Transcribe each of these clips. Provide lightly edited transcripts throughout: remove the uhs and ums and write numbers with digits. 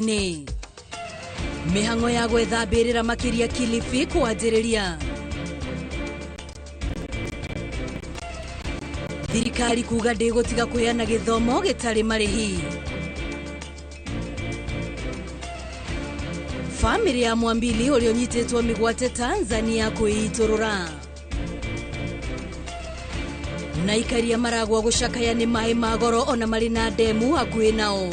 Ni mihango ya gwethambirira makiria Kilifi kwanjiriria. Thirikari kuga ndigutiga kuheana githomo gitari marihi. Family ya Mwambili uria unyitetwo migwate Tanzania kuiturura. Na ikaria maragwa gucakaya ni mai magoro ona mari na demu hakuhi nao.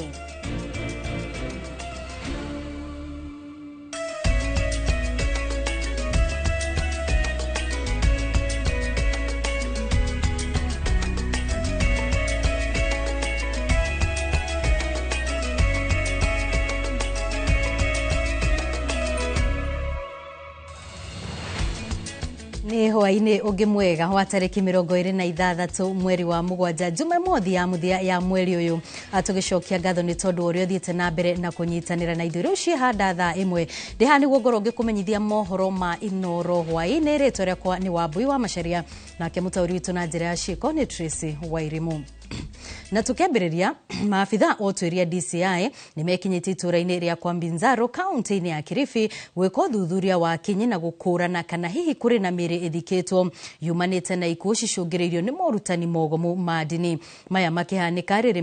Ni hwaine ungi mwega wa tariki 26 mweri wa mugwanja Jumamothi ya muthia ya mweri uyu atugicokia ngatho ni tondu uria thiete na mbere na kunyitanira na ithuĩ ruci handa thaa imwe ndihani gogoro ngikumenyithia mohoro ma Inoro hwaine ritwa riakwa ni Wambui wa Macharia nake mutauri witu na njira ya ciko ni Tracy Wairimu. Na tukiambiriria maafitha otwiria DCI nimekinyiti itũra-inĩ ria kwa Binzaro county-inĩ ya Kilifi gwĩka ũthuthuria wa kinyi na gũkũrana kana hihi kũrĩ na mĩĩrĩ ĩthikĩtwo yumanĩte na ikuũ cicũngĩrĩirio nĩ morutani mogomu ma ndini. Maya makĩhanĩka rĩrĩ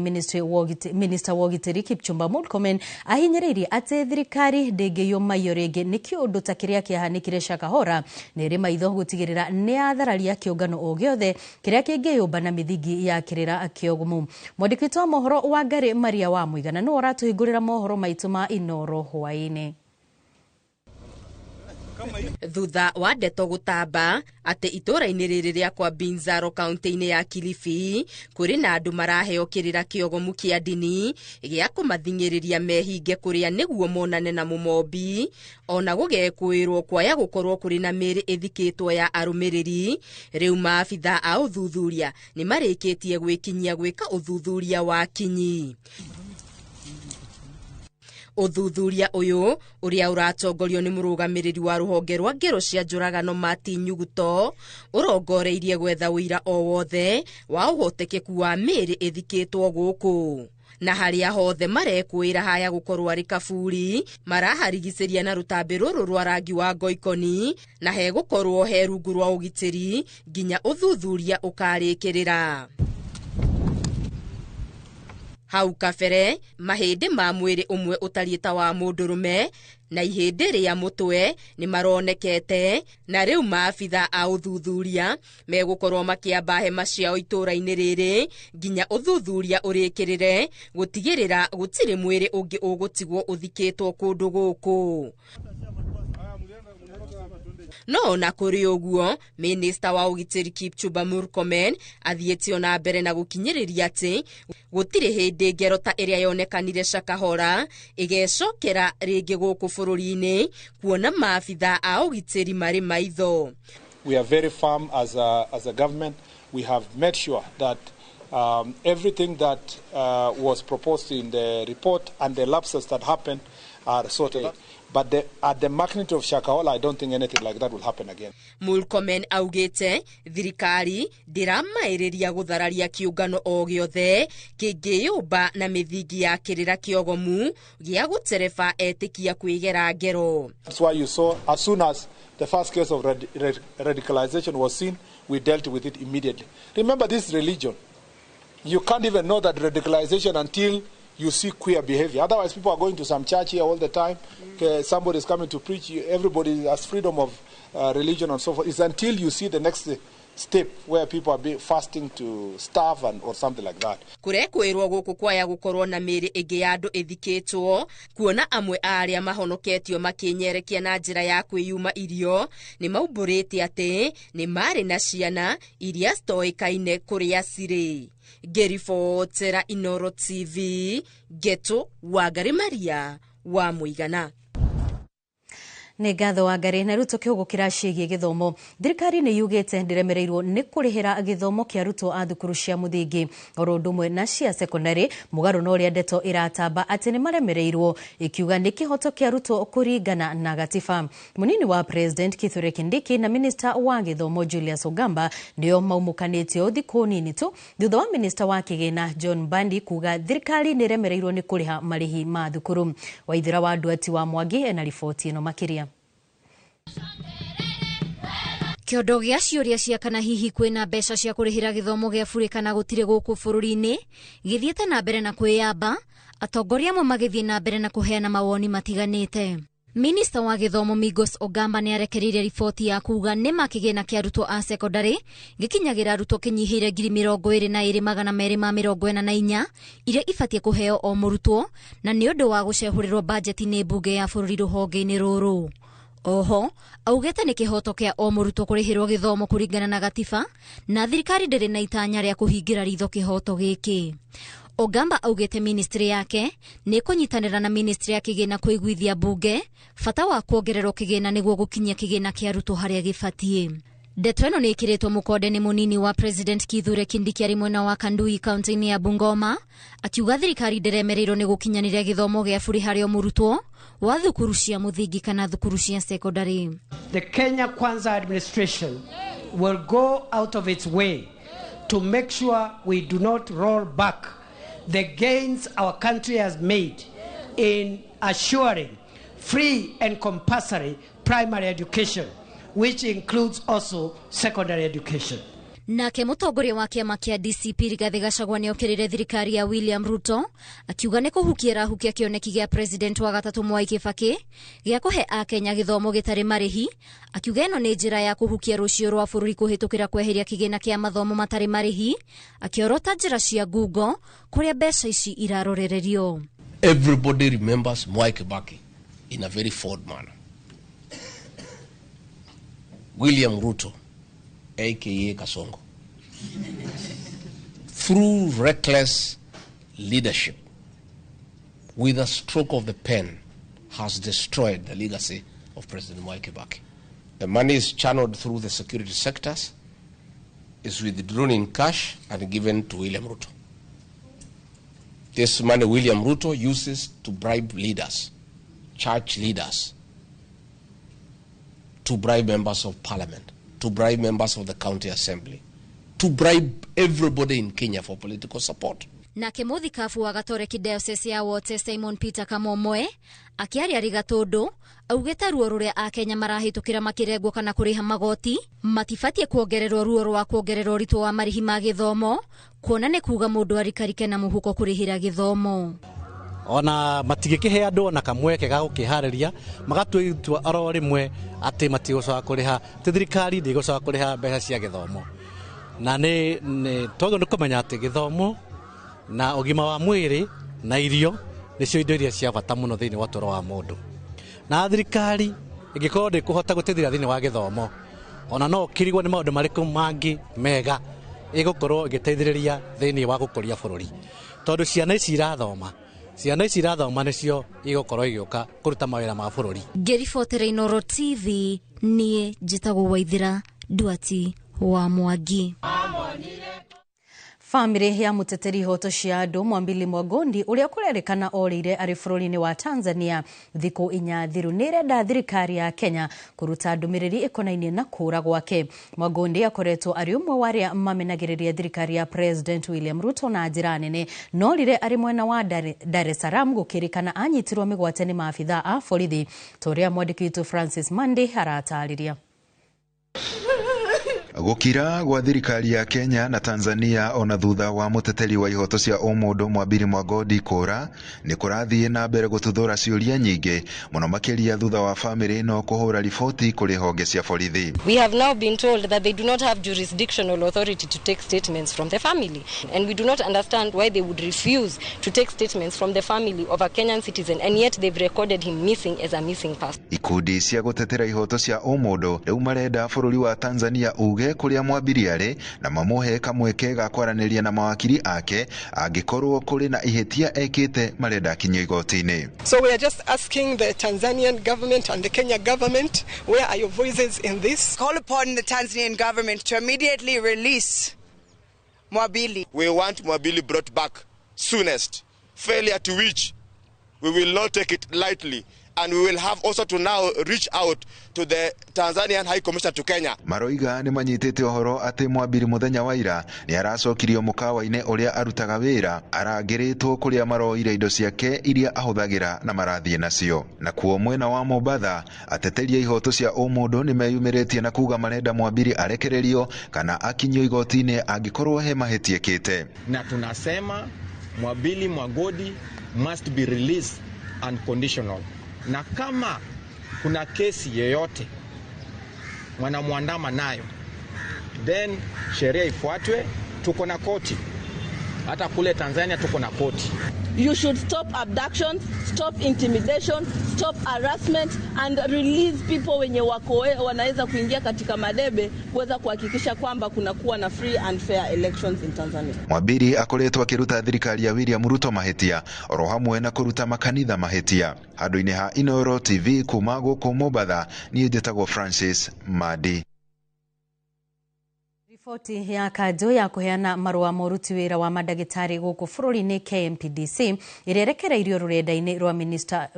Minister wa ũgitĩri Kipchumba Murkomen ahinyĩrĩirie atĩ thirikari ndĩngĩyũmaio rĩngĩ nĩ kĩũndũ ta kĩrĩa kĩahanĩkire Shakahola na ĩrĩ maitho gũtigĩrĩra nĩ yathararia kĩũngano o gĩothe kĩrĩa kĩngĩyũmba na mĩthingi ya kĩrĩra kĩogumu. Mwandĩki wa mohoro wa Ngari Maria wa Mũigana no aratuhingũrĩra mohoro maitũ ma Inoro hwaĩ-inĩ. Thutha wa ndeto gutamba ati itũra-inĩ rĩrĩ rĩa kwa Binzaro county-inĩ ya Kilifi kũrĩ na andũ maraheo kĩrĩra kĩogomu kĩa ndini gĩa kũmathing'ĩrĩria mehinge kũrĩa nĩguo monane na mũmombi ona gũgekwĩrwo kwaya gũkorwo kũrĩ na mĩĩrĩ ĩthikĩtwo ya arũmĩrĩri. Rĩu maabitha a ũthuthuria nĩ marĩkĩtie gwĩkinyia gwĩka ũthuthuria wa kinyi. Uthuthuria uyu uria uratongorio ni murugamiriri wa ruhonge rwa ngero cia njuragano Mati Nyuguto urongoreirie gwetha wira o wothe wa uhotekeku wa mĩĩrĩ ĩthikĩtwo gũkũ. Na haria hothe marekwĩra haya gukorwo ari kaburi maraharigicĩria na rutambi rũrũ rwa rangi wa ngoikoni na he gukorwo he rungu rwa ũgitĩri nginya uthuthuria ũkarĩkĩrĩra. Hau kabere mahĩndĩ ma mwĩrĩ ũmwe ũtariĩ ta wa mũndũrũme na ihĩndĩ rĩa mũtwe nĩ maronekete na rĩu maabitha a ũthuthuria megũkorwo makĩamba hema ciao itũra-inĩ rĩrĩ nginya ũthuthuria ũrĩkĩrĩre gũtigĩrĩra gũtirĩ mwĩrĩ ũngĩ ũgũtigwo ũthikĩtwo kũndũ gũkũ. No na kũrĩ ũguo Minister wa ũgitĩri Kipchumba Murkomen athiĩte na mbere na gũkinyĩrĩria atĩ gũtirĩ hĩndĩ ngero ta ĩrĩa yonekanire Shakahola ĩgecokera rĩngĩ gũkũ bũrũri-inĩ kuona maabitha a ũgitĩri marĩ maitho. We are very firm as a government. We have made sure that everything that was proposed in the report and the lapses that happened are sorted out. But at the magnitude of Shakahola, I don't think anything like that will happen again. Murkomen augĩte thirikari ndĩramaĩrĩria gũthararia kĩũngano o gĩothe kĩngĩyũmba na mĩthingi ya kĩrĩra kĩogomu gĩa gũtereba etĩkia kwĩgera ngero. That's why you saw as soon as the first case of radicalization was seen, we dealt with it immediately. Remember, this religion, you can't even know that radicalization until you see queer behavior. Otherwise, people are going to some church here all the time. Somebody is coming to preach. Everybody has freedom of religion and so forth. It's until you see the next step where people are fasting to starve or something like that. Kurekwĩrwo gũkũ kwaya gũkorwo na mĩĩrĩ ĩngĩ ya andũ ĩthikĩtwo kuona amwe arĩa mahonoketio makĩnyerekia na njĩra ya kwĩyuma irio nĩ maumbũrĩte atĩ nĩ marĩ na ciana iria citoĩkaine kũrĩa cirĩ. Ngĩribotera Inoro TV Geto wa Ngari Maria wa Mũigana. Nĩ ngatho wa Ngari na Ruto kĩhũgũkĩra ciĩgiĩ gĩthomo. Thirikari nĩ yugĩte ndĩremereirwo nĩ kũrĩhĩra gĩthomo kĩa arutwo a thukuru cia mũthingi oro ũndũ ũmwe na cia secondary, mũgarũ na ũrĩa ndeto iratamba atĩ nĩ maremereirwo, ikiuga nĩ kĩhoto kĩa arutwo kũringana na gatiba. Mũnini wa President Kithure Kindiki na Minister wa Gĩthomo Julius Ogamba nĩo maumũkanĩtio thikũ nini tu thutha wa Minister wa Kĩgĩna John Mbadi kuga thirikari nĩ remereirwo nĩ kũrĩha marĩhi ma thukuru. Waithĩra wa Nduati wa Mwangi ena riboti ĩno makĩria. Kĩondo gĩa ciũria cia kana hihi kwĩna mbeca cia kũrĩhĩra gĩthomo gĩa bure kana gũtirĩ gũkũ bũrũri-inĩ gĩthiĩte na mbere na kwĩyamba, atongoria amwe magĩthiĩ na mbere na kũheana mawoni matiganĩte. Minister wa Gĩthomo Migos Ogamba nĩ arekereirie riboti ya kuga nĩ makĩgĩna kĩa arutwo a secondary gĩkinyagĩra arutwo kĩnyihĩire 22,244 iria ibatie kũheo o mũrutwo na nĩ ũndũ wa gũcehũrĩrwo bajeti nĩ mbunge ya bũrũri rũhonge-inĩ rũrũ. Oho, augĩte nĩ kĩhoto kĩa o mũrutwo kũrĩhĩrwo gĩthomo kũringana na gatiba na thirikari ndĩrĩ na itanya rĩa kũhingĩra ritho kĩhoto gĩkĩ. Ogamba augĩte ministry yake nĩ kũnyitanĩra na ministry ya Kĩgĩna kũiguithia mbunge bata wa kuongererwo kĩgĩna nĩguo gũkinyia kĩgĩna kĩa arutwo harĩa gĩbatie. Ndeto ĩno nĩ ĩkĩrĩtwo mũkonde nĩ mũnini wa President Kithure Kindiki arĩ mwena wa Kandui kaunti-inĩ ya Bungoma, akiuga thirikari ndĩremereirwo nĩ gũkinyanĩria gĩthomo gĩa bure harĩ o mũrutwo wa thukuru cia mũthingi kana thukuru cia secondary. The Kenya Kwanza administration will go out of its way to make sure we do not roll back the gains our country has made in assuring free and compulsory primary education, which includes also secondary education. Nake mũtongoria wa kĩama kĩa DCP Rigathĩ Gachagua nĩ okĩrĩire thirikari ya William Ruto akiuga nĩ kũhukia rahukia kĩoneki gĩa president wa gatatũ Mwai Kĩbakĩ gĩa kũhe akenya gĩthomo gĩtarĩ marĩhi, akiuga ĩno nĩ njĩra ya kũhukia rũciũ rwa bũrũri kũhĩtũkĩra kweheria kĩgĩna kĩa mathomo matarĩ marĩhi, akĩorota njĩra cia ngungo kũrĩa mbeca ici irarorererio. Everybody remembers Mwai Kĩbakĩ in a very fond manner. William Ruto, aka Kasongo, through reckless leadership, with a stroke of the pen, has destroyed the legacy of President Mwai Kĩbakĩ. The money is channeled through the security sectors, is withdrawn in cash and given to William Ruto. This money William Ruto uses to bribe leaders, church leaders, to bribe members of parliament, to bribe members of the county assembly, to bribe everybody in Kenya for political support. Nake mũthikabu wa Gatoreki Diocese ya Wote Simon Peter Kamomwe akiaria Gatũndũ augĩte ruo rũrĩa akenya marahĩtũkĩra makĩrengwo kana kũrĩha magoti matibatie kuongererwo ruo rwa kuongererwo ũritũ wa marĩhi ma gĩthomo, kuona nĩ kuga mũndũ arikarike na mũhuko kũrĩhĩra gĩthomo. Ona matigĩkĩhe andũ ona kamweke ga gũkĩharĩria magatua itua oro rĩmwe atĩ matigũcoka kũrĩha, thirikari ndĩgũcoka kũrĩha mbeca cia gĩthomo. Na twagĩrĩirwo nĩ kũmenya atĩ gĩthomo na ũgima wa mwĩrĩ na irio nĩcio indo iria cia bata mũno thĩinĩ wa ũtũũro wa mũndũ. Na thirikari ĩngĩkorwo ndĩkũhota gũteithĩrĩria thĩinĩ wa gĩthomo, ona no kĩrigwo nĩ maũndũ marĩkũ mangĩ mega ĩgũkorwo ĩgĩteithĩrĩria thĩinĩ wa gũkũria bũrũri. Tondũ ciana ici irathoma nĩcio igũkorwo igĩũka kũruta mawĩra ma bũrũri. Ngĩribotera Inooro TV, niĩ njĩtagwo Waithĩra Nduati wa Mwangi. Family ya mũteteri ihoto cia andũ Mwambili Mwangondi ũrĩa kũrerĩkana orĩire arĩ bũrũri-inĩ wa Tanzania thikũ 4 thiru nĩ ĩrenda thirikari ya Kenya kũruta ndũmĩrĩri ĩkonainie na kũũra gwake. Mwangondi akoretwo arĩ ũmwe wa arĩa mamenagĩrĩria thirikari ya President William Ruto na njĩra nene, no rĩrĩa arĩ mwena wa Dar es Salaam gũkĩrĩkana anyitirwo mĩgwate nĩ maabitha a borithi. Torĩa mwandĩki witũ Francis Monday aratarĩria. Gukira gwa thirikari ya Kenya na Tanzania ona thutha wa muteteri wa ihoto cia ũmũndũ Mwambili Mwangondi kũra nĩ kũrathiĩ na mbere gũtuthũra ciũria nyingĩ mũno makĩria thutha wa family no kũhũra riboti kũrĩ honge cia borithi. We have now been told that they do not have jurisdictional authority to take statements from the family, and we do not understand why they would refuse to take statements from the family of a Kenyan citizen, and yet they've recorded him missing as a missing person. Ikundi cia gũtetera ihoto cia ũmũndũ rĩu marenda bũrũri wa Tanzania uge bunge kuria Mwambiri ari na mamuhe kamweke ga kwaraniria na mawakiri ake angikorwo kuri na ihetia ekite marenda kinyo igoti-ini. So we are just asking the Tanzanian government and the Kenya government, where are your voices in this? Call upon the Tanzanian government to immediately release Mwambiri. We want Mwambiri brought back soonest, failure to which we will not take it lightly. And we will have also to now reach out to the Tanzanian High Commissioner to Kenya. Maroiga ni manyitete ohoro ati Mwambiri muthenya wa ira ni aracokirio mukawa-ine uria arutaga wira arangiritwo kuria maroire indo ciake iria ahuthagira na marathie nacio. Na kuo mwena wa Mombasa ateteria ihoto cia umundu ni meyumiritie na kuga marenda Mwambiri arekererio kana akinyio igoti-ini angikorwo he mahetie kite. Na tunasema Mwambiri Mwagodi must be released unconditional. Na kama kuna kesi yoyote wanamwandama nayo, then sheria ifuatwe. Tuko na koti, hata kule Tanzania tuko na koti. You should stop abductions, stop intimidation, stop harassment and release people wenye wako wanaweza kuingia katika madebe kuweza kuhakikisha kwamba kuna kuwa na free and fair elections in Tanzania. Mwambiri akoretwo akiruta thirikari ya William Ruto mahetia oro hamwe na kuruta makanitha mahetia. Handu-ini ha Inooro TV kuma guku Mombasa ni njĩtagwo Francis Madi. Ripoti ya kanjo ya kuheana marua moruti wira wa madagitari guku bururi-ini KMPDC irerekereirio rurenda-ini rwa minister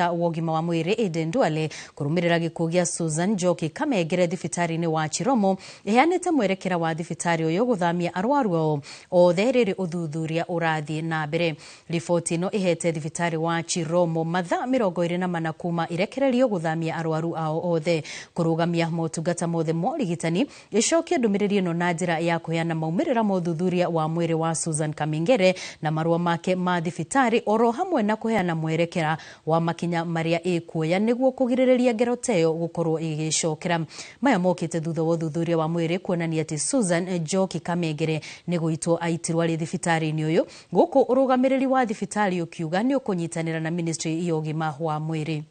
wa ugima wa mwiri Aden Duale kurumirira gikuo gia Susan Njoki kamegere thibitari-ini wa Chiromo iheanite mwerekera wa thibitari uyu guthamia arwaru ao othe riri uthuthuria urathie na mbere. Ripoti ino ihete thibitari wa Chiromo mathaa 24 kuma irekererio guthamia arwaru ao othe kurugamia motungata mothe morigitani icokie ndumiriri ino na njira ya kuheana maumirira mothuthuria wa mwiri wa Susan Kamingere na marua make ma thibitari oro hamwe na kuheana mwerekera wa makinya maria ikuoya niguo kugiririria ngero teyo gukorwo igicokera. Maya mokite thutha wa uthuthuria wa mwiri kuonania ati Susan Njoki Kamingere niguitwo aitirwa ri thibitari-ini uyu guku urugamiriri wa thibitari ukiuga ni ukunyitanira na ministry ya ugima wa mwiri.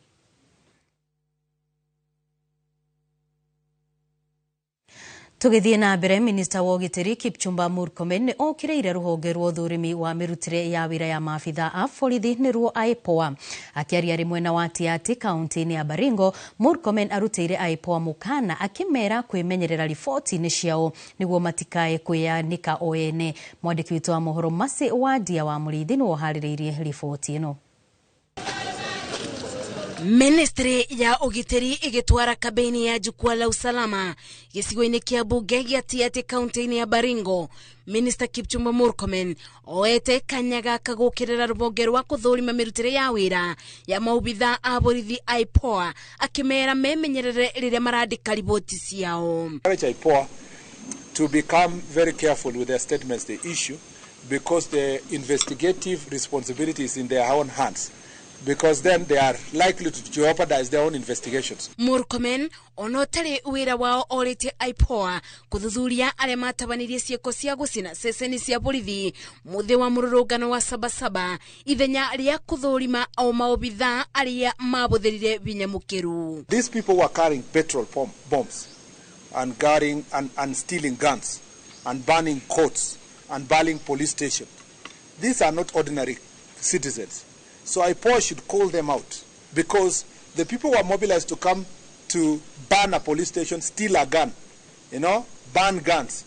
Tugithie na mbere, Minister wa Ugitiri Kipchumba Murkomen ni okireire ruhonge rwa uthurimi wa mirutire ya wira ya maabitha a borithi ni ruo IPOA. Akiaria ri mwena wa Tiaty kaunti-ini ya Baringo, Murkomen arutire IPOA mukana akimera kwimenyerera riboti-ini ciao niguo matikae kwianika o ene. Mwandiki witu wa mohoro Masi wa Ndia wa Muriithi ni wohaririirie riboti ino. Ministry ya Ugitiri igitwara kabeni ya jukwaa la usalama gicigo-ini kia bunge gia Tiaty kaunti-ini ya Baringo. Minister Kipchumba Murkomen oete kanyaga kagukirira rubonge rwa kuthurima mirutire ya wira ya maubitha a borithi IPOA akimera memenyerere riria marandika riboti ciao. IPOA to become very careful with their statements they issue because the investigative responsibility is in their own hands. Because then they are likely to jeopardize their own investigations. Murkomen onotari wira wao orite IPOA kuthuthuria aria matabanirie cieko cia gucina ceceni cia borithi muthi wa mururungano wa Sabasaba ithenya ria kuthurima o maobitha aria mabuthirire binyamukiru. These people were carrying petrol bombs and guarding and stealing guns and burning courts and burning police stations. These are not ordinary citizens. So IPOA should call them out because the people who are mobilized to come to burn a police station, steal a gun, burn guns,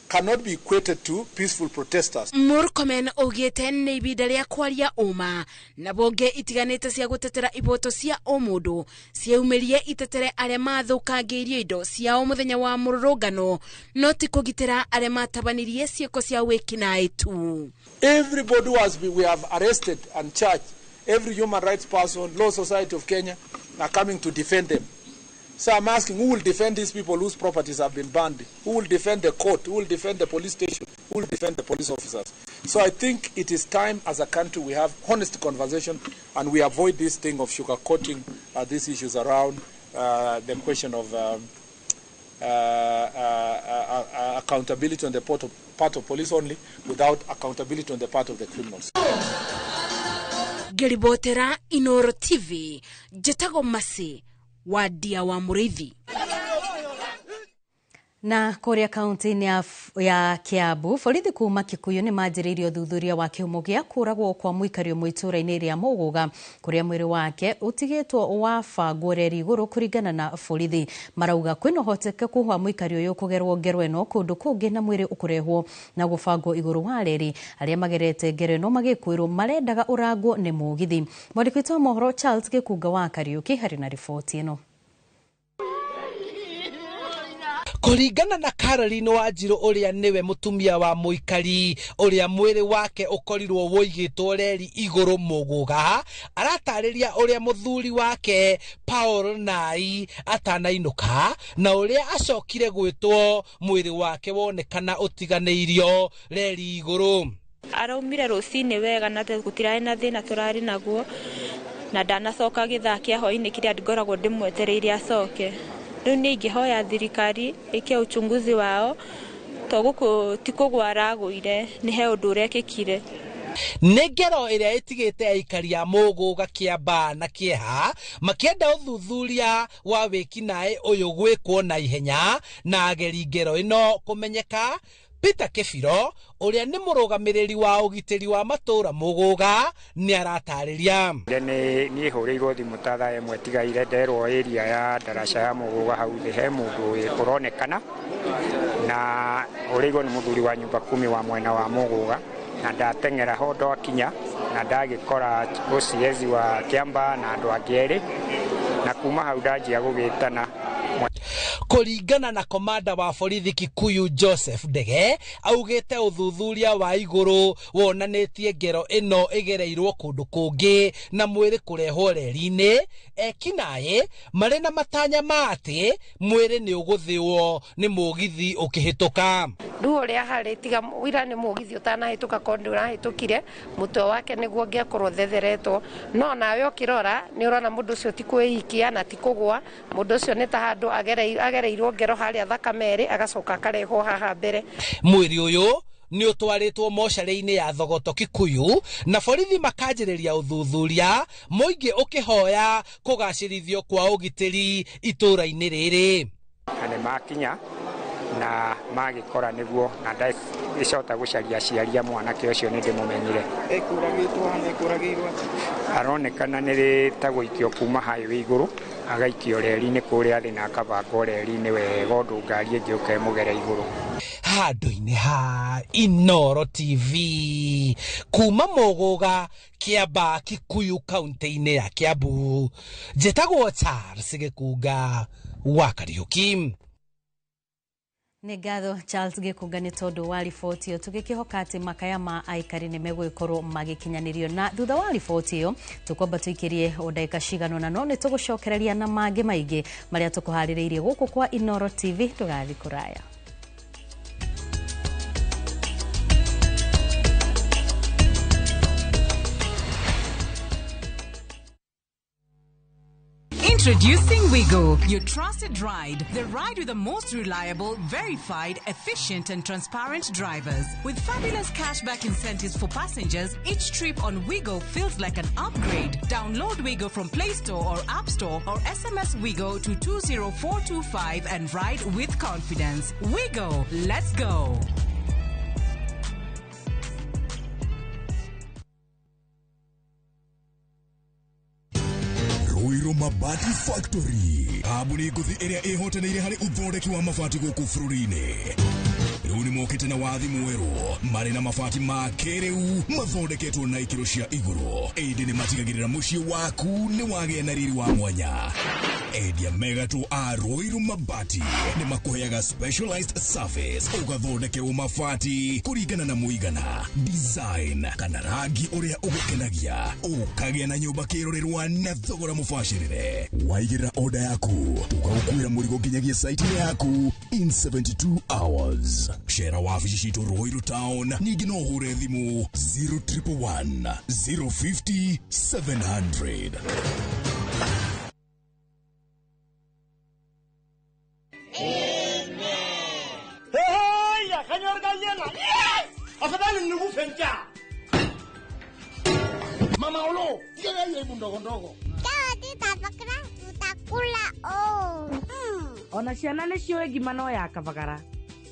cannot be equated to peaceful protesters. Murkomen ogete ni ibida ria kwaria uma na bonge itiganite cia gutetera iboto cia omundu ciaumirie itetere aria mathukangiirie indo cia muthenya wa mururungano no ti kugitira aria matabanirie cieko cia wikinae tu. Everybody we have arrested and charged, every human rights person, Law Society of Kenya are coming to defend them. So I'm asking, who will defend these people whose properties have been burned? Who will defend the court? Who will defend the police station? Who will defend the police officers? So I think it is time as a country we have honest conversation and we avoid this thing of sugarcoating these issues around the question of accountability on the part of police only without accountability on the part of the criminals. Geribotera Inooro TV, Jetago Masi wa Ndia wa Muriithi. Na kuria kaunti-ini ya Kiambu, borithi kuma Kikuyu ni manjĩrĩirie ũthuthuria wa kĩhumo gĩa kũragwo kwa mũikari ũmwe itũũra-inĩ rĩa Mũgũga kũrĩa mwĩrĩ wake ũtigĩtwo wabangwo reri igũrũ kũringana na borithi. Marauga kwĩna ũhotekeku wa mũikari ũyũ kũgerwo ngero ĩno kũndũ kũngĩ na mwĩrĩ ũkũrehwo na gũbangwo igũrũ wa reri. Arĩa magerete ngero ĩno magĩkwĩrwo marendaga ũrangwo nĩ mũgithi. Mwandĩki witũ wa mohoro Charles Gĩkunga wa Kariũki harĩ na riboti ĩno. Kũringana na Caroline Wanjiru ũrĩa nĩwe mũtumia wa mũikari ũrĩa mwĩrĩ wake ũkorirwo woigĩtwo reri igũrũ Mũgũga, aratarĩria ũrĩa mũthuri wake Paul Nai atanainũka na ũrĩa acokire gwĩtwo mwĩrĩ wake wonekana ũtiganĩirio reri igũrũ. Araumire rũcinĩ wega na gũtirarĩ na thĩna tũrarĩ naguo na ndanacoka gĩthaa kĩa hwaĩ-inĩ kĩrĩa ngoragwo ndĩmwetereire acoke. Rĩu nĩ ingĩhoya thirikari ĩke uchunguzi wao to gũkũ ti kũgwa aragũire nĩ he ũndũ ũrekĩkire. Nĩ ngero ĩrĩa ĩtigĩte aikari a Mũgũga, Kĩamba na Kĩeha makĩenda ũthuthuria wa wĩkinaĩ ũyũ gwĩkwo na ihenya na ageri ngero ĩno kũmenyeka. Peter Kĩbiro ũrĩa nĩ mũrũgamĩrĩri wa ũgitĩri wa matũũra Mũgũga nĩ aratarĩria. Niĩ hũrĩirwo thimũ ta thaa ĩmwe tigaire nderwo area ya ndaraca ya Mũgũga hau thĩ he mũndũ ũronekana na hũrĩirwo nĩ mũthuri wa nyumba 10 wa mwena wa Mũgũga na ndateng'era ho ndakinya na ndagĩkora OCS wa Kĩamba na andũ angĩ erĩ na kuma hau ndanjia gũgĩtana. Kũringana na komanda wa borithi Kikuyu Joseph Ndege augĩte ũthuthuria wa igũrũ wonanĩtie ngero ĩno ĩgereirwo kũndũ kũngĩ na mwĩrĩ kũrehwo reri-inĩ. Ekinaĩ marĩ na matanya ma atĩ mwĩrĩ nĩ ũgũthĩo nĩ mũgithi ũkĩhĩtũka. Rĩu ũrĩa harĩ tiga wĩra nĩ mũgithi ũtanahĩtũka kondi ũrahĩtũkire mũtwe wake nĩguo ngĩakorwo thetheretwo, no nawe ũkĩrora nĩ ũrona mũndũ ũcio ti kwĩikia na ti kũgwa, mũndũ ũcio nĩ ta handũ agereirwo ngero harĩa thakame ĩrĩ agacoka akarehwo haha mbere. Mwĩrĩ ũyũ nĩ ũtwarĩtwo mocarĩ-inĩ ya Thogoto Kikuyu na borithi makanjĩrĩria ũthuthuria mũingĩ ũkĩhoya kũgacĩrithio kwa ũgitĩri itũũra-inĩ rĩrĩ. Nĩ makinya na magĩkora nĩguo na ndacota gũcaria aciari a mwanake ũcio nĩ ndĩmũmenyire. Ekũragĩirwo aronekana nĩ rĩtagũikio kuma highway igũrũ agaikio reri-inĩ kũrĩa thĩ na akabangwo reri-inĩ wega ũndũ ngari ĩngĩ ũkemũgera igũrũ. Handũ-inĩ ha Inooro TV kuma Mũgũga, Kĩamba, Kikuyu kaunti-inĩ ya Kiambu, njĩtagwo Charles Gĩkunga wa Kariũki. Nĩ ngatho Charles Gĩkunga nĩ tondũ wa riboti ĩyo, tũgĩkĩhoka atĩ makaya ma aikari nĩ megũgĩkorwo magĩkinyanĩrio. Na thutha wa riboti ĩyo tũkwamba tũikĩrie o ndagĩka cigana ũna, no nĩ tũgũcokereria na mangĩ maingĩ marĩa tũkũharĩrĩirie gũkũ kwa Inooro TV. Tũgathiĩ kũraya. Introducing Wigo, your trusted ride. The ride with the most reliable, verified, efficient and transparent drivers. With fabulous cashback incentives for passengers, each trip on Wigo feels like an upgrade. Download Wigo from Play Store or App Store or SMS Wigo to 20425 and ride with confidence. Wigo, let's go. Ruiru Mabati Factory, kambuni nguthi ĩrĩa ĩhotanĩire harĩ ũthondeki wa mabati gũkũ bũrũri-inĩ. Rĩu nĩ mokĩte na wathi mwerũ marĩ na mabati ma kĩrĩu mathondeketwo na ikĩro cia igũrũ. Ĩndĩ nĩ matigagĩrĩra mũciĩ waku nĩ wagĩa na riri wa mwanya. Endia megatũ a Ruiru Mabati nĩ makũheaga specialized service ũgathondekerwo mabati kũringana na mũigana, design kana rangi ũrĩa ũgũkenagia, ũkagĩa na nyũmba kĩrorerwa na thogora mũbacĩrĩre. Waigĩrĩra order yaku ũgagũkuĩra mũrigo nginyagia site yaku in 72 hours. Shera wabici citũ Ruiru Town, ningĩ no ũhũre thimũ 0111 050 700. Mama Olo, llega ahí el mundo con rojo. Chao, tita, ¿para qué tutakula? Oh. ona ciana nĩ ciũĩ ngima no ya kabagara.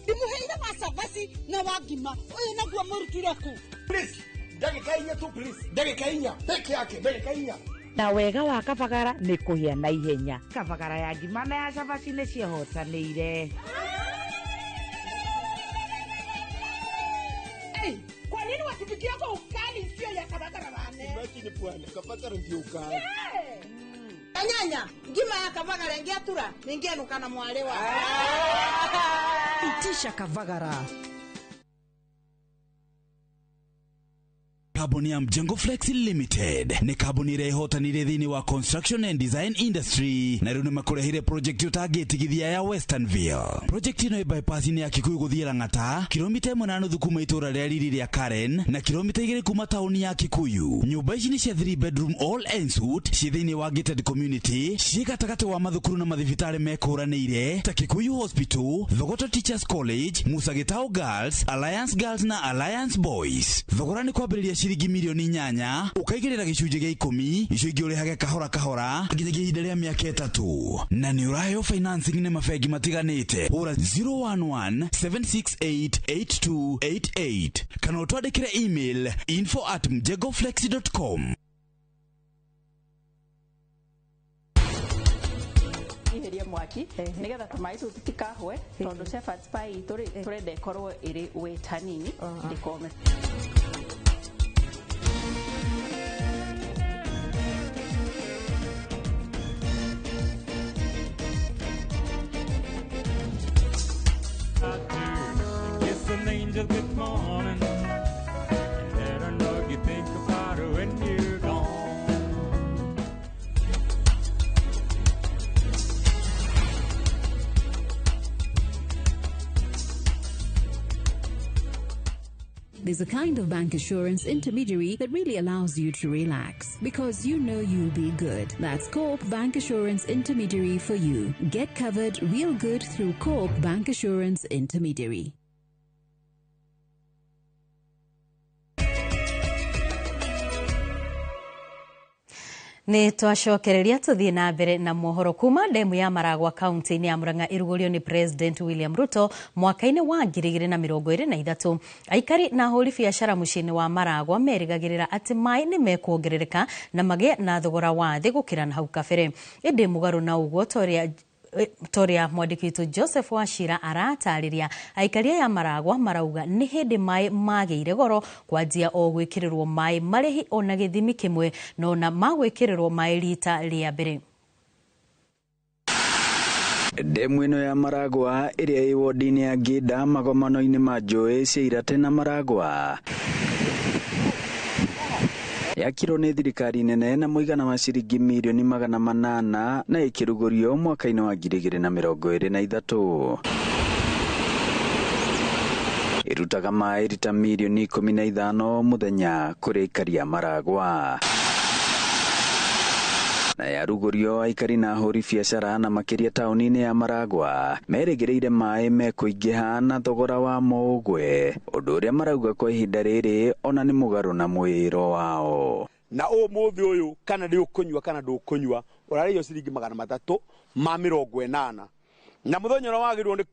Ndimuheire macabaci na wangima uyu naguo murutire ku. Please, ndagĩka 4 tu please. Ndagĩka 4 peke yake, ndagĩka 4. Na wega wa kabagara nĩ kũhĩa na ihenya. Kabagara ya ngima na ya cabaci nĩ cihotanĩire. Hey, kwa nini wasipikia kwa ukali sio ya kabagara bane? Imagine bwana, kabagara ndio ukali. Nyanya, ngima ya kabagara ingiatura, ningenuka na mwale wa. Itisha kabagara. Kambuni ya Mjengo Flex Limited ni kambuni ĩrĩa ĩhotanire thĩinĩ wa construction and design industry na rĩu nĩ makũrehire project ũtangĩtigithia ya Westernville. Project ĩno bypass-inĩ ya Kikuyu gũthiĩ Lang'ata, kilomita 1.5 kuma itũra rĩa Riri rĩa Karen na kilomita 2 kuma taũni ya Kikuyu. Nyũmba ici nĩ cia 3 bedroom all ensuite ciĩ thĩinĩ wa gated community, ciĩ gatagatĩ wa mathukuru na mathibitarĩ mekũranĩire ta Kikuyu Hospital, Thogoto Teachers College, Musa Gitau Girls, Alliance Girls na Alliance Boys. Thogora nĩ kwambĩrĩria ciringi milioni 8 ukaigĩrĩra gĩcunjĩ gĩa 10 icio ingĩ ũrĩhage kahora kahora nginyagia ihinda rĩa mĩaka 3 na nĩ ũraheo financing nĩ mabengi matiganĩte. Hũra 011-768-8288 kana ũtwandĩkĩre email info@mjengoflex.com. Iheria mwaki nigetha tũmaĩ tũu tũtikahwe tondũ shepherd's pie itũ tũrenda ĩkorwo ĩrĩ wet hanini ndĩkome. Kiss an angel good morning and let her know you think about her when you're gone. There's a kind of bank assurance intermediary that really allows you to relax because you know you'll be good. That's Coop Bank Assurance Intermediary for you. Get covered real good through Coop Bank Assurance Intermediary. Nĩ twacokereria tũthiĩ na mbere na mohoro kuma ndemu ya Maragwa kaunti-inĩ ya Murang'a ĩrugũrio nĩ President William Ruto mwaka-inĩ wa 2023. Aikari na ahũri biacara mũciĩ-inĩ wa Maragwa merĩgagĩrĩra atĩ maĩ nĩ mekuongerereka na magĩe na thogora wa thĩ gũkĩra na hau kabere. Ĩndĩ mũgarũ na ũguo Toria mwandĩki witũ Joseph Wachira aratarĩria aikaria ya Maragwa marauga nĩ hĩndĩ maĩ magĩire goro kwanjia o gwĩkĩrĩrwo maĩ marĩhi ona gĩthimi kĩmwe no na magwĩkĩrĩrwo maĩ rita rĩa mbere. Ndemu ĩno ya Maragwa ĩrĩa ĩ wodi-inĩ ya Ngĩnda magomano-inĩ ma njũĩ cia Irate na Maragwa yakirwo nĩ thirikari nene na mũigana wa ciringi milioni 800 na ĩkĩrugũrio mwaka-inĩ wa 2023. Ĩrutaga maĩ rita milioni 15 mũthenya kũrĩ aikari a Maragwa. Na yarugũrio aikari na ahũri biacara na makĩria taũni-inĩ ya Maragwa merĩgĩrĩire maĩ mekũingĩha na thogora wa mũgwe, ũndũ ũrĩa marauga kwa ihinda rĩrĩ ona nĩ mũgarũ na mwĩro wao. Na ũmũthĩ ũyũ kana nĩ ũkũnyua kana ndũkũnyua ũrarĩhio ciringi 380 na mũthenya ũrĩa wagĩrĩirwo nĩ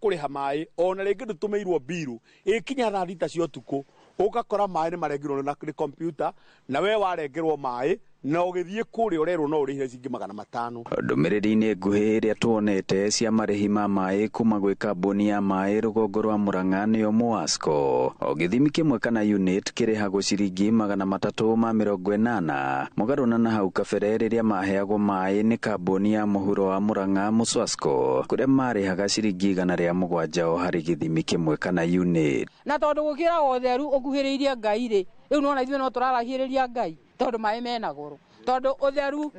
kũrĩha maĩ ona rĩngĩ ndũtũmĩirwo mbiru ĩkinya thaa 6 cia ũtukũ ũgakora maĩ nĩ marengirwo na kompyuta na we warengerwo maĩ na ũgĩthiĩ kũrĩa ũrerwo no ũrĩhire ciringi 500. Ndũmĩrĩri-inĩ nguhĩ ĩrĩa tuonete cia marĩhi ma maĩ kuma gwĩ kambuni ya maĩ rũgongo rwa Murang'a nĩyo Muasco, o gĩthimi kĩmwe kana unit kĩrĩhagwo ciringi 380 mũgarũ na hau kabere rĩrĩa maheagwo maĩ nĩ kambuni ya mũhuro wa Murang'a Muswasco kũrĩa marĩhaga ciringi 107 o harĩ gĩthimi kĩmwe kana unit. Na tondũ gũkĩra ũtheru ũkuhĩrĩirie Ngai rĩ rĩu nona ithuĩ no tũrarahĩrĩria Ngai tondũ maĩ mena goro, tondũ ũtheru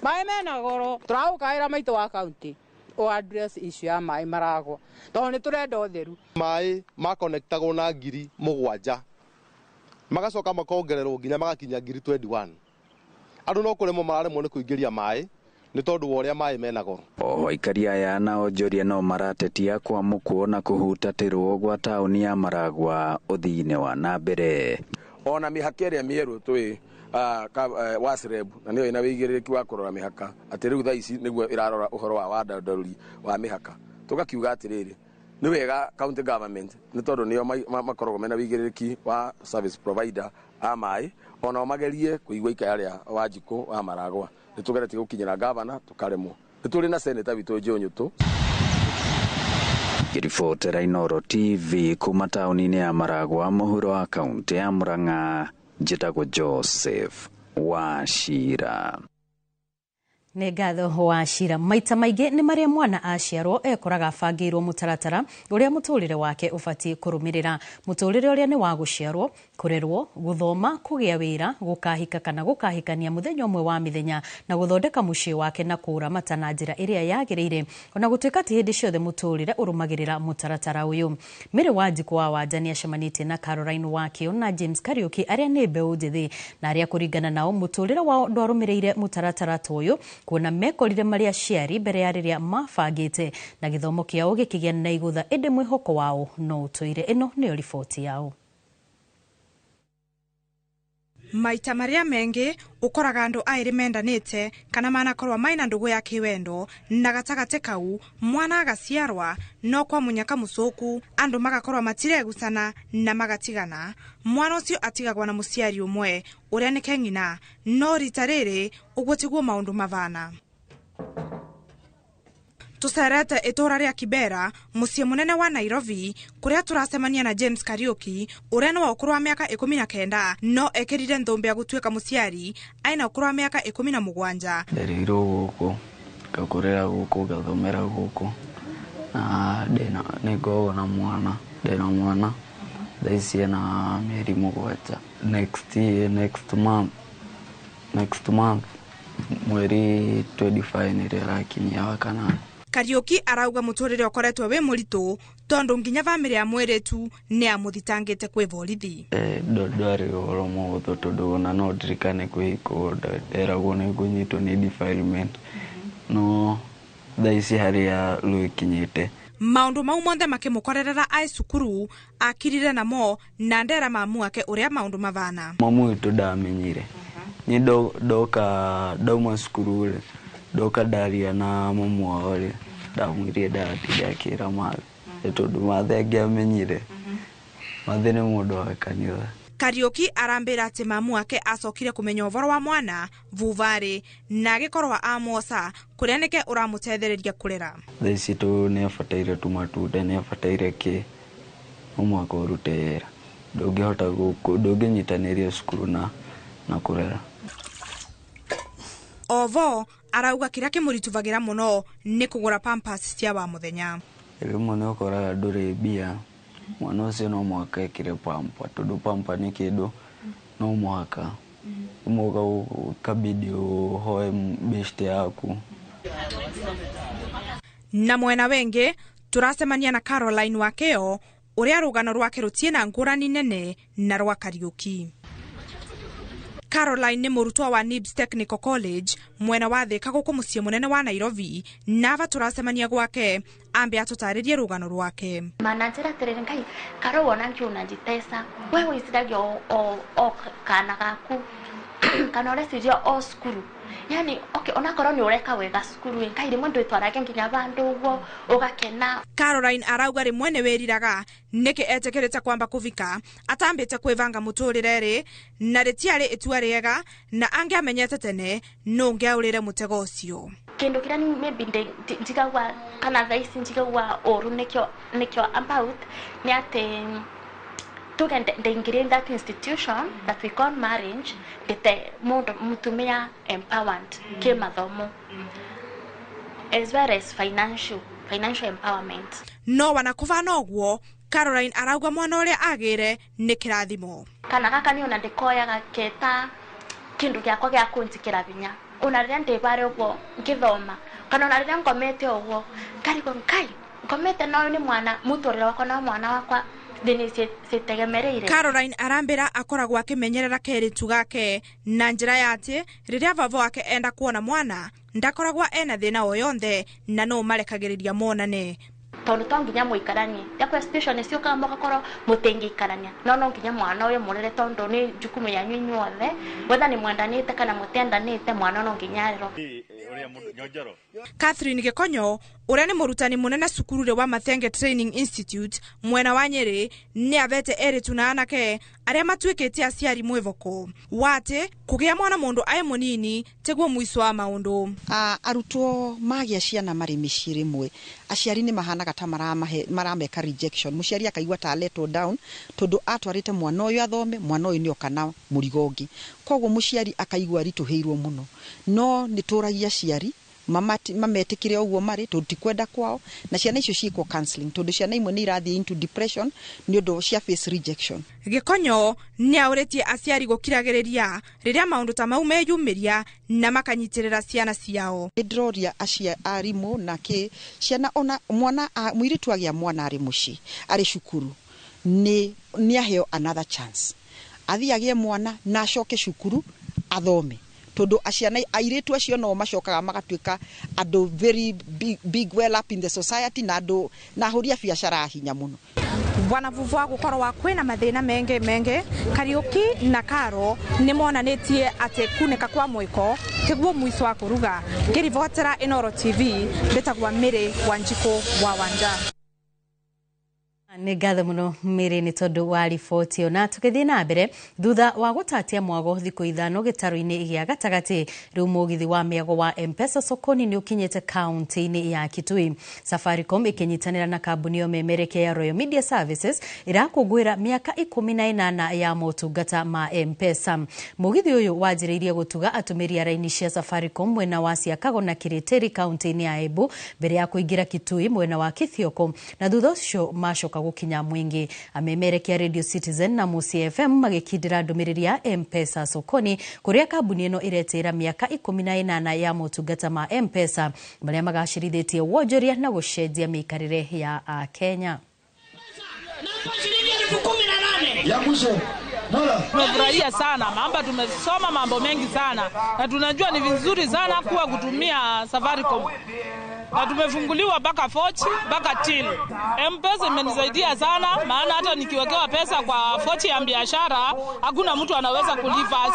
maĩ mena goro tũraũkaĩra maitũ wa kaunti o address issue ya maĩ Maragwa tondũ nĩ tũrenda ũtheru. Maĩ makonectagwo na 7,000 magacoka makongererwo nginya magakinya 21,000. Andũ no kũremwo mararemwo nĩ kũingĩria maĩ nĩ tondũ wa ũrĩa maĩ mena goro. O aikari aya na onjoria no maratetia kwa mũkuo na kũhutatĩrwo gwa taũni ya Maragwa ũthii-inĩ wa na mbere. Ona mĩhaka ĩrĩa mĩerũ twĩ wa SREB na niyo ina wigiriki wa kurora mihaka ati riu tha ici niguo irarora uhoro wa wadandaruri wa mihaka tugakiuga atiriri ni wega county government ni tondu niyo makoragwo mena wigiriki wa service provider amai ona magerie kuigwa ikaya ria Wanjiku wa Maragwa nitugeretie gukinyira governor tukaremwo nituri na senator witu Njonyutu. Kiribotera Inooro TV kuma tauni-inĩ ya Maragwa mũhuro wa kaunti ya Murang'a, njĩtagwo Joseph Wachira. Nĩ ngatho Wachira. Maita maingĩ nĩ marĩa mwana aciarwo ekoraga bangĩirwo mũtaratara ũrĩa mũtũrĩre wake ũbatiĩ kũrũmĩrĩra. Mũtũrĩre ũrĩa nĩ wa gũciarwo, kũrerwo, gũthoma, kũgĩa wĩra, gũkahika kana gũkahikania mũthenya ũmwe wa mĩthenya na gũthondeka mũciĩ wake na kũramata na njĩra ĩrĩa yagĩrĩire. Ona gũtuĩka ti hĩndĩ ciothe mũtũrĩre ũrũmagĩrĩra mũtaratara ũyũ. Mary Wanjiku wa Wanja nĩ acemanĩtie na Caroline Wakio na James Kariuki arĩa nĩ mbeũ njĩthĩ na arĩa kũringana nao mũtũrĩre wao ndwarũmĩrĩire mũtaratara ta ũyũ, kuona mekorire marĩa aciari mbere ya rĩrĩa mabangĩte na gĩthomo kĩao gĩkĩgĩa na igũtha ĩndĩ mwĩhoko wao no ũtũire. Ĩno nĩyo riboti yao. Maita maria mengi ukoraga andu airi mendanite kana manakorwa maina ndugu ya kiwendo na gatagate kau mwana agaciarwa no kwa munyaka mucoku andu magakorwa matiregusana na magatigana. Mwana ucio atigagwa na muciari umwe uria ni keng'ina no rita riri uguo tiguo maundu mavana. Tucerete itura ria Kibera muciĩ munene wa Nairobi kuria turacemania na James Kariuki uria no ukuru wa miaka 19 no ekirire nthumbi ya gutuika muciari aina ukuru wa miaka 17. Nderirwo guku gakurira guku gathomera guku na ndena nego na mwana ndena mwana thaisi na mieri mugwanja. Next month mweri 25 nirirakinyia wa kanana. Kariuki arauga muturire ukoretwo wi muritu tondu nginya family ya mweretu ni amuthitangite kwi borithi. Ndwari oro mutho tondu ona no ndirikane kwiko eragwo ni kunyitwo ni defilement no thaisi haria rwikinyite. Maundu mau monthe makimukorerera ai cukuru akirire namo na ndera mamu ake uria maundu mavana. Mamu itu ndamenyire ni dauma cukuru doka daria na mamu wao ndamwirie ndati yakira mali tondu mathengia amenyire mathe ni mundu wa kanitha. Kariuki arambira ati mamu ake acokire kumenya uvoro wa mwana vuvari na gikorwa amosa kuria nike uramutethereria kurera. Thaici tu ni afataire tumatude ni afataire ki umwaka urutera ndungihota guku ndunginyitaniria cukuru na kurera. Ovo arauga kiria kimurituvagira muno ni kugura pampers cia wa muthenya. Rimwe ni ukoraga nduri bia mwana ucio no mwaka ekire pampa tondu pampa ni kindu no mwaka umuga kabidi uhoe best yaku. Na mwena wengi turacemania na Caroline Wakio uria rugano rwake rutie na ngurani nene na rwa Kariuki. Caroline ni murutwa wa Nibs Technical College mwena wa Thika guku muciĩ munene wa Nairobi na ava turacemania gwake ambe atutaririe rugano rwake. Mananjira tirire ngai karo wona ngiuna njitesa wewe isiragia o kana gaku kana ore sirio o skuru yani okay ona korwo ni ureka wega skuru ngai rimwe ndwitwarage nginya bandu ugo ugakena. Caroline arauga rimwe ni wiriraga niki etekirite kwamba kuvika atambite kwivanga muturire ri na ritiari itua riega na angiamenyete tene no ngiaurire mutego ucio. Kindu kiria ni maybe njigagwa kana thaisi njigagwa oru nikyo about ni ati in that institution that we call marriage gete mutumia empowered kimathomo as well as financial empowerment. No wanakuvana uguo Caroline arauga mwana uria agire ni kirathimo. Kana gaka ni ona ndikoyaga keta kindu giakwa gia kunjikira binya ona riria ndibare uguo ngithoma kana ona riria ngomete uguo karigo nkai ngomete no ni mwana muturire wakwa na mwana wakwa Caroline arambira akoragwo akimenyerera keritu gake na njira ya ati riria vavo wake enda kuona mwana ndakoragwo ena thina o yonthe na no marekagiriria monane. tondu to nginya muikaranie yakwa station icio kama gakoro mutingikarania no nginya mwana uyu murere tondu ni jukumu yanyu inyuothe whether ni mwendanite kana mutendanite mwana no nginya rero. Catherine Gikonyo uria ni murutani munene cukuru wa Mathenge Training Institute mwena wa Nyeri ni avete eritu na anake aria matuikite aciari mwivoko wate kugia mwana mundu ai munini teguo mwiso wa maundu. Arutwo magia ciana mari miciri mwe aciari ni mahanaga ta marameka rejection muciari akaigwa ta let down tondu atwarite mwana uyu athome mwana uyu ni okana murigongi koguo muciari akaigwa rituheirwo muno no nituragia ciari mametikire uguo mari tutikwenda kwao na ciana icio ciiko counseling tondu ciana imwe ni irathi into depression ni undu cia face rejection. Gikonyo ni auritie aciari gukiragiriria riria maundu ta mau meyumiria na makanyitirira ciana ciao. Idroria arimu na ke ciana ona mwana mwiritu agia mwana ari muci ari cukuru ni aheo another chance athiagie mwana na acoke cukuru athome tondu aciana airitu acio no macokaga magatuika andu very big well up in the society na andu na huria biacara hinya muno. Bwana Vuvwa gukorwa kwina mathina menge Kariuki na Karo ni monanitie ati kuneka kwa mwiko tiguo mwiso wa kuruga. Ngirivotera Inoro TV ndetagwa Miri Wanjiko wa Wanja. Nĩ ngatho mũno Mĩrĩ nĩ tondũ wa riboti na tũgĩthiĩ na mbere thutha wa gũtatia mwago thikũ ithano gĩtarũ-inĩ gĩa gatagatĩ rĩu mũgithi wa mĩago wa M-Pesa sokoni nĩ ũkinyĩte kaunti-inĩ ya Kitui. Safaricom ĩkĩnyitanĩra na kambuni yo memereke ya Royal Media Services ĩrakũngũĩra mĩaka 18 ya motungata ma M-Pesa. Mũgithi ũyũ wanjĩrĩirie gũtuga atũmĩri a raini cia Safaricom mwena wa Siakago na Kiritiri kaunti-inĩ ya Embu mbere ya kũingĩra Kitui mwena wa Kithioko na thutha ũcio macoka gukinya mwingi. Amemerekia Radio Citizen na Musi FM magikindira ndumiriri ya M-Pesa sokoni kuria kambuni ino iretira miaka 18 ya motungata ma M-Pesa maria magacirithetie wonjoria na gucenjia mikarire ya Kenya. Tumefurahia sana mambo, tumesoma mambo mengi sana na tunajua ni vizuri sana kuwa kutumia Safaricom. Na tumefunguliwa baka Fochi, baka Till. M-Pesa imenisaidia sana maana hata nikiwekewa pesa kwa Fochi ya biashara hakuna mtu anaweza kulipa.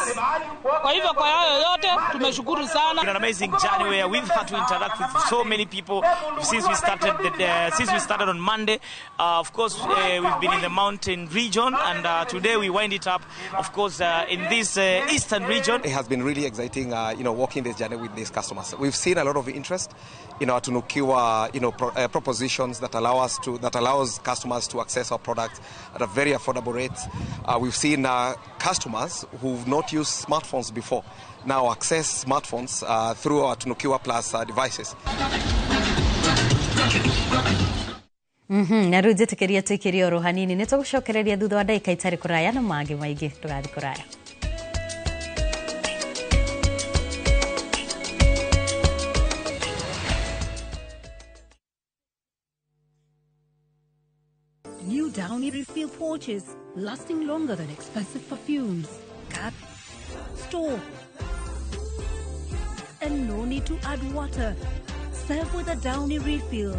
Kwa hivyo kwa hayo yote tumeshukuru sana. An amazing journey where we've had to interact with so many people since we started on Monday. Of course we've been in the mountain region and today we wind it up of course in this eastern region. It has been really exciting walking this journey with these customers. We've seen a lot of interest in our tunukiwa propositions that allows customers to access our products at a very affordable rate. We've seen customers who've not used smartphones before now access smartphones through our Tunukiwa Plus devices. Na rĩu njĩtĩkĩria twĩkĩrie oro hanini nĩ tũgũcokereria thutha wa ndagĩka itarĩ kũraya na mangĩ maingĩ tũgathiĩ kũraya. New Downy refill pouches, lasting longer than expensive perfumes. Cap, store, and no need to add water. Serve with a Downy refill.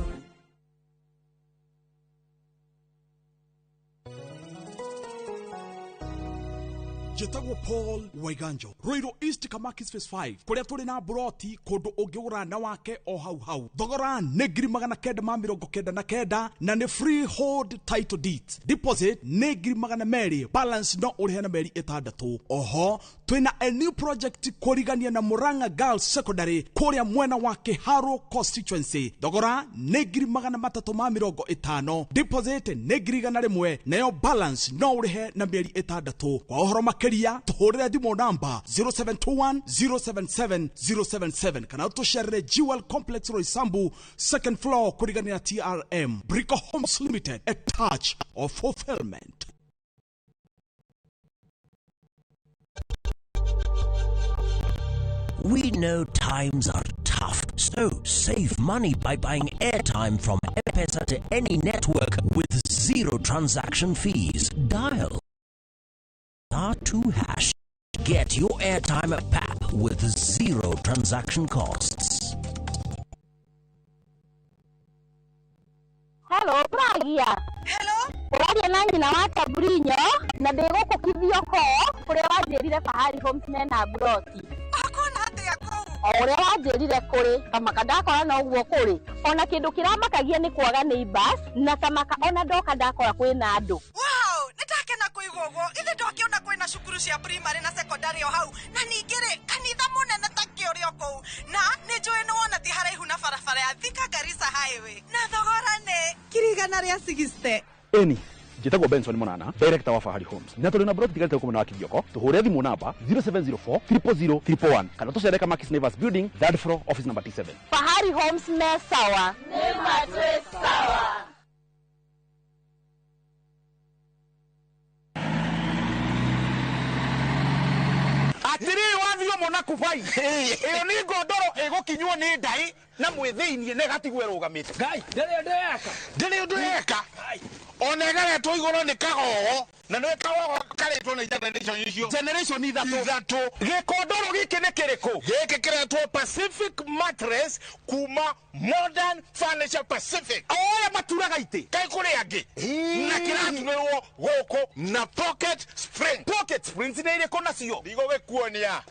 Jetagwo Paul Waiganjo Roiro East Kamakis Phase 5 kuria turi na broti kundu ungigura na wake o hau thogora nĩ 999 na nĩ freehold title deed. Deposit nĩ 200,000, balance no ũrĩhe na meri 6. Oho twina a new project kurigania na Murang'a Girls Secondary kuria mwena wa Kiharo constituency. Thogora nĩ 350,000, deposit nĩ 100,000 nayo balance no ũrĩhe na meri 6. Kwa ũhoro makeria tuhurire thimo namba 0721 077 077 kana tusharire Jewel Complex Roysambu second floor kurigania TRM. Brico Homes Limited, a touch of fulfillment. We know times are tough, so save money by buying airtime from M-Pesa to any network with zero transaction fees. Dial *2#. Get your airtime pack with zero transaction costs. Njogia. Hello. Uraria na nyina wa Tabrinyo na ndigukukithio ko kuria wanjirire Fahari Homes mena broti. Akona atia ko. Uria wanjirire kuri kamaka ndakora na uguo kuri. Ona kindu kiramakagia ni kwaga neighbors na kamaka ona ndoka ndakora kwina andu. Wow, nitakena kuigwa uguo. Ithe ndokiona kwina cukuru cia primary na secondary o hau. Na ningire kanitha munene ta kiorio kou. Na nijue no wona ti haraihu na barabara ya Thika Garissa highway. Na thogora ne kirigana ria 60. Eni njitagwo Benson Monana, director wa Fahari Homes. Na tuli na broti tigarite kumena wa Kibioko. Tuhure thimu namba 0704 000 341 kana tucere kama Makis Naivas building, third floor, office number T7. Fahari Homes me sawa. Nema twe sawa. Atiri wathio mona kufai. Iyo ni godoro egokinywo ni ndai na mwithiinie negatigwe rugamite. Ngai, ndere undu eka. Onegare to igoro ni kagogo na no kagogo karetwo na generation icio. Generation ithatu. Gikondoro giki ni kiriko. Giki kiretwo Pacific Mattress kuma Modern Furniture Pacific. Oya maturaga ite. Kai kuri angi. Na kiratumirwo goko na pocket spring. Pocket springs ni ile kona cio. Digo gekuonia.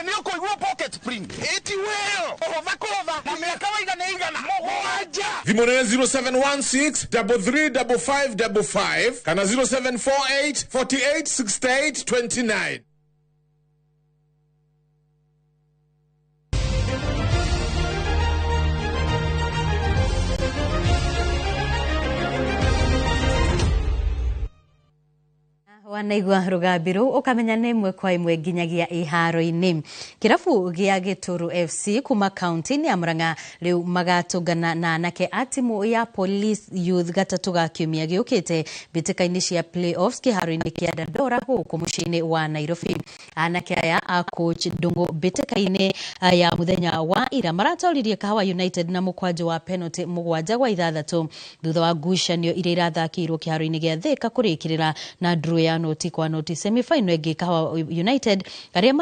Ni ukoigwo pocket spring. Eti well. Ovakova. Na miaka waigana igana. Moja. Vimone 0716 335555 kana 0748 48 68 29. Wanaigua rugambiru ukamenya ni imwe kwa imwe nginyagia iharo-ini. Kirabu gia Gituru FC kuma county ya Murang'a riu magatungana na anake a timu ya Police Youth gatatu ga kiumia giukite mbitĩka-inĩ cia playoffs kiharo-ini kia Dandora huku muciĩ-inĩ wa Nairobi. Anake aya a coach Ndungu mbitĩka-inĩ ya muthenya wa ira maratoririe Kahawa United na mukwanjo wa penalty 7-6 thutha wa ngucanio iria irathakirwo kiharo-ini gia Thika kurĩkĩrĩra na draw ya noti kwa noti semi-final ĩngĩ Kahawa United aria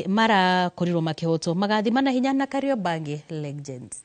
marakorirwo makĩhotwo magathimana hinya na Kariobangi Legends.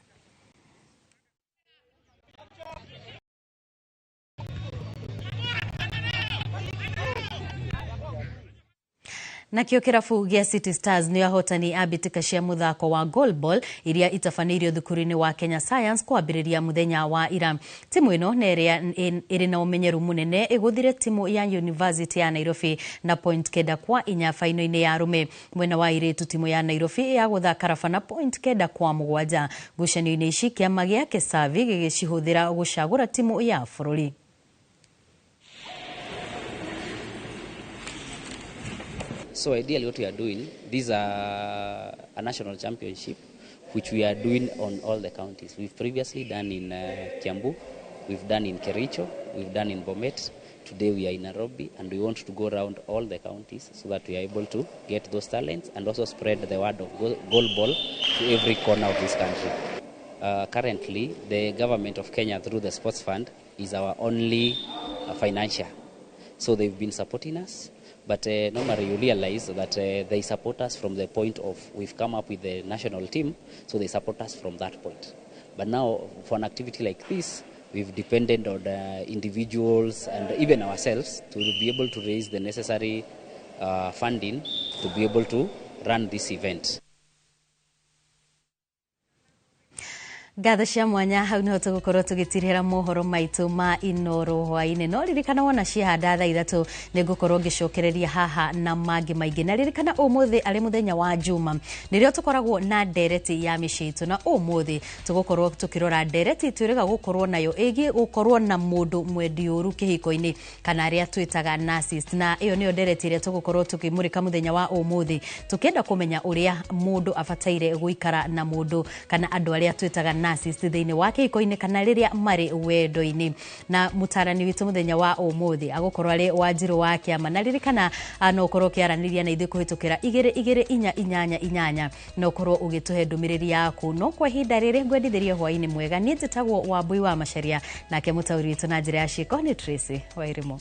Nakio kirabu gia City Stars ni ahotani a mbĩtĩka cia muthako wa goalball iria itafanĩirio thukuru-inĩ wa Kenya Science kwambĩrĩria muthenya wa ira. Timu ĩno ĩrĩ na ũmenyeru mũnene ĩgũthire timu ya University ya Nairobi na 9-4 final-inĩ ya arũme. Mwena wa airĩtu timu ya Nairobi ya gũthaka Raba na 7-7. Ngucanio-inĩ ici kĩama gĩa Kesavi gĩgĩcihũthĩra gũcagũra timu ya bũrũri. So ideally what we are doing, these are a national championship which we are doing on all the counties. We've previously done in Kiambu, we've done in Kericho, we've done in Bomet. Today we are in Nairobi and we want to go around all the counties so that we are able to get those talents and also spread the word of goalball to every corner of this country. Currently, the government of Kenya through the Sports Fund is our only financier. So they've been supporting us. But normally you realize that they support us from the point of we've come up with the national team, so they support us from that point. But now for an activity like this, we've depended on individuals and even ourselves to be able to raise the necessary funding to be able to run this event. Gatho cia mwanya hau niho tugukorwo tugitirira mohoro maitu ma Inoro hwaini no ririkana wona cihanda thaa 3 nigukorwo ngicokereria haha na mangi maingi na ririkana umuthi ari muthenya wa Juma nirio tukoragwo na ndereti ya mishitu na umuthi tugukorwo tukirora ndereti twiriga gukorwo nayo igi gukorwo na mundu mwendiuru kihiko-ini kana aria twitaga narcissist na iyo niyo ndereti iria tugukorwo tukimurika muthenya wa umuthi tukienda kumenya uria mundu abataire guikara na mundu kana andu aria twitaga narcissist thiini wa kihiko-ini kana riria mari wendo-ini na mutarani witu muthenya wa umuthi agukorwo ari Wanjiru wa Kiama na ririkana no ukorwo kiaraniria na ithu kuhitukira 2288 no ukorwo ugituhe ndumiriri yaku no kwa ihinda riri ngwendithirie hwaini mwega ni njitagwo Wambui wa Macharia nake mutauri witu na njira ya ciko ni Tracy Wairimo.